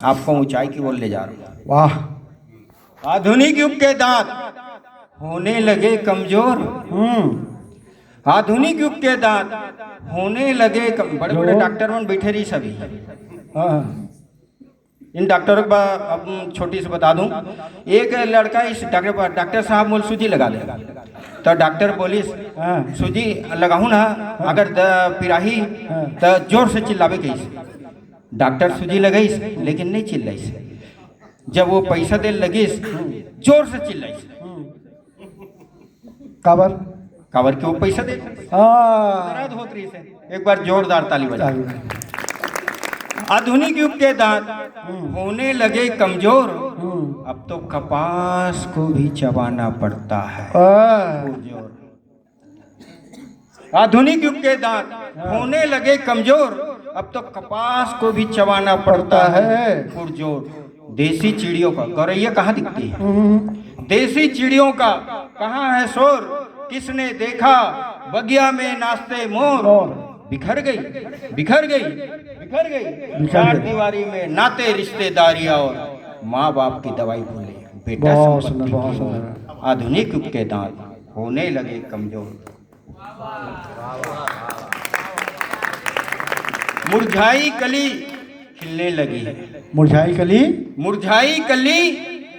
आपको ऊंचाई की ओर ले जा रहा हूं। वाह। आधुनिक युग के दांत होने लगे कमजोर। आधुनिक युग के दांत होने लगे बड़े बड़े डॉक्टर मन बैठे रही सभी। हाँ इन डॉक्टरों को अब छोटी से बता दूं। एक लड़का इस डॉक्टर साहब बोल सूजी लगा दे, तो डॉक्टर बोलिस हाँ सूजी लगाहू ना, अगर पिराही तो जोर से चिल्लावे कैसे। डॉक्टर सूजी लगाइस लेकिन नहीं चिल्लाइस। जब वो पैसा दे लगिस जोर से चिल्लाइस। काबर काबर के वो पैसा दे हाँ दर्द होत रही से। एक बार जोरदार ताली बजा। आधुनिक युग के दांत होने लगे कमजोर। अब तो कपास को भी चबाना पड़ता है। आधुनिक युग के दांत होने लगे कमजोर। अब तो कपास को भी चबाना पड़ता है पुरजोर। देसी चिड़ियों का गौरैया कहाँ दिखती है? देसी चिड़ियों का कहाँ है शोर? किसने देखा बगिया में नाचते मोर? बिखर गई बिखर गई बिखर गई चार दीवारी में नाते रिश्तेदारी और माँ बाप की दवाई भूले बेटा संपत्ति। आधुनिक युग के दांत होने लगे कमजोर। मुरझाई कली खिलने लगी है। मुरझाई कली मुरझाई कली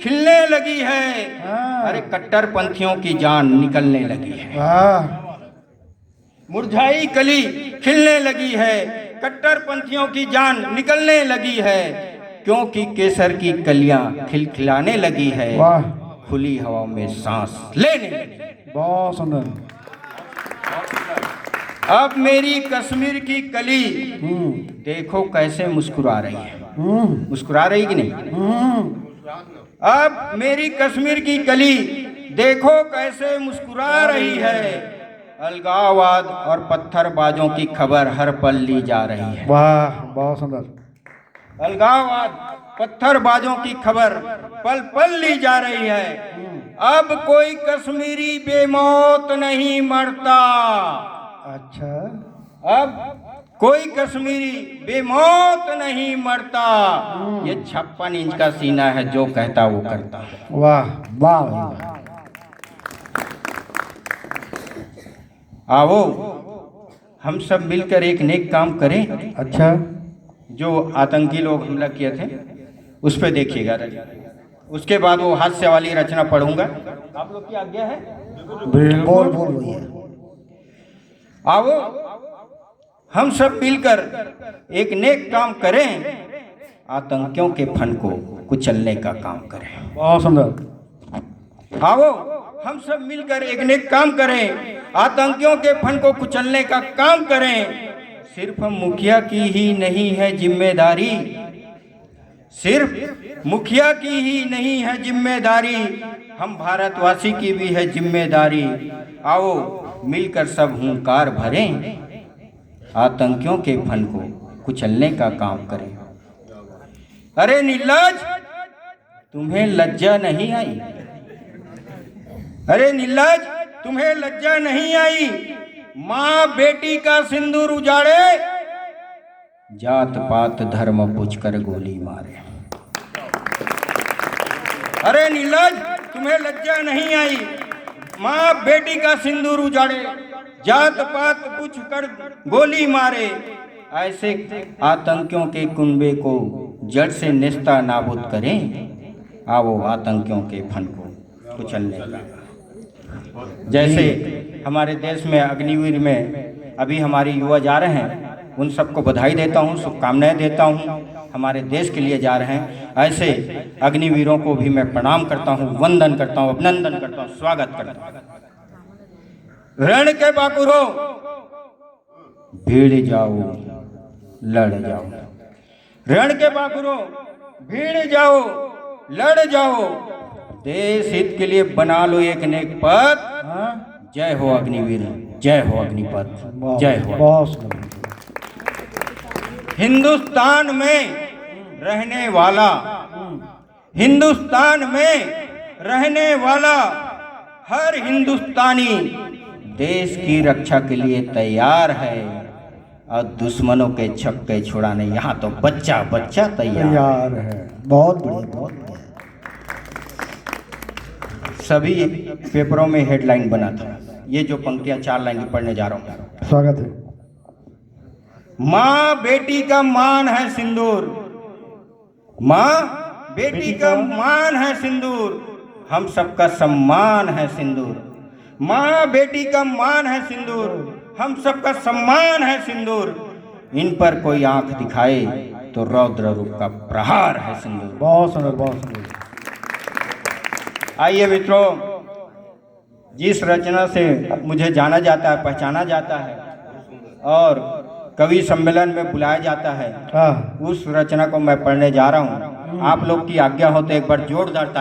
खिलने लगी है। अरे कट्टरपंथियों की जान निकलने लगी है। वाह। मुरझाई कली खिलने लगी है, कट्टरपंथियों की जान निकलने लगी है। क्योंकि केसर की कलियां खिलखिलाने लगी है। वाह। खुली हवा में सांस लेने लगी। बहुत सुंदर। अब मेरी कश्मीर की कली देखो कैसे मुस्कुरा रही है। मुस्कुरा रही कि नहीं? अब मेरी कश्मीर की कली देखो कैसे मुस्कुरा रही है। अलगाववाद और पत्थरबाजों की खबर हर पल ली जा रही है। वाह बहुत सुंदर। अलगाववाद पत्थरबाजों की खबर पल पल ली जा रही है। अब कोई कश्मीरी बेमौत नहीं मरता। अच्छा। अब कोई कश्मीरी बेमौत नहीं मरता। ये 56 इंच का सीना है, जो कहता वो करता। वाह वाह। आओ हम सब मिलकर एक नेक काम करें। अच्छा। जो आतंकी लोग हमला किए थे उस पे देखिएगा। उसके बाद वो हास्य वाली रचना पढ़ूंगा। आप लोग की आज्ञा है? बोल बोल भैया। आओ हम सब मिलकर एक नेक काम करें, आतंकियों के फन को कुचलने का काम करें। बहुत सुंदर। आओ हम सब मिलकर एक नेक काम करें, आतंकियों के फन को कुचलने का काम करें। सिर्फ मुखिया की ही नहीं है जिम्मेदारी, सिर्फ मुखिया की ही नहीं है जिम्मेदारी, हम भारतवासी की भी है जिम्मेदारी। आओ मिलकर सब हुंकार भरें, आतंकियों के फन को कुचलने का काम करें। अरे निर्लज्ज, तुम्हें लज्जा नहीं आई? अरे निर्लज्ज, तुम्हें लज्जा नहीं आई? माँ बेटी का सिंदूर उजाड़े, जात पात धर्म पूछकर गोली मारे। अरे निर्लज्ज, तुम्हें लज्जा नहीं आई? माँ बेटी का सिंदूर उजाड़े, जात पात पूछकर गोली मारे। ऐसे आतंकियों के कुनबे को जड़ से नेस्ता नाबूद करें। आओ आतंकियों के फन को कुचलने का। जैसे हमारे देश में अग्निवीर में अभी हमारे युवा जा रहे हैं, उन सबको बधाई देता हूँ, शुभकामनाएं देता हूँ। हमारे देश के लिए जा रहे हैं, ऐसे अग्निवीरों को भी मैं प्रणाम करता हूँ, वंदन करता हूँ, अभिनंदन करता हूँ, स्वागत करता हूँ। रण के बाकुरो भीड़ जाओ लड़ जाओ। रण के बाकुरो भीड़ जाओ लड़ जाओ। देश हित के लिए बना लो एक नेक पथ। जय हो अग्निवीर, जय हो अग्निपथ, जय हो। बहुत सुंदर। हिंदुस्तान में रहने वाला, हिंदुस्तान में रहने वाला हर हिंदुस्तानी देश की रक्षा के लिए तैयार है। और दुश्मनों के छक्के छुड़ाने यहाँ तो बच्चा बच्चा तैयार। तैयार है। बहुत बढ़िया, बहुत बढ़िया। सभी पेपरों में हेडलाइन बना था। ये जो पंक्तियां 4 लाइन की पढ़ने जा रहा हूँ। स्वागत है। माँ बेटी का मान है सिंदूर, माँ बेटी का मान है सिंदूर, हम सबका सम्मान है सिंदूर। माँ बेटी का मान है सिंदूर, हम सबका सम्मान है सिंदूर। इन पर कोई आंख दिखाए तो रौद्र रूप का प्रहार है सिंदूर। बहुत सुंदर, बहुत सुंदर। आइए मित्रों, जिस रचना से मुझे जाना जाता है, पहचाना जाता है और कवि सम्मेलन में बुलाया जाता है, हाँ। उस रचना को मैं पढ़ने जा रहा हूँ। आप लोग की आज्ञा हो तो एक बार जोरदार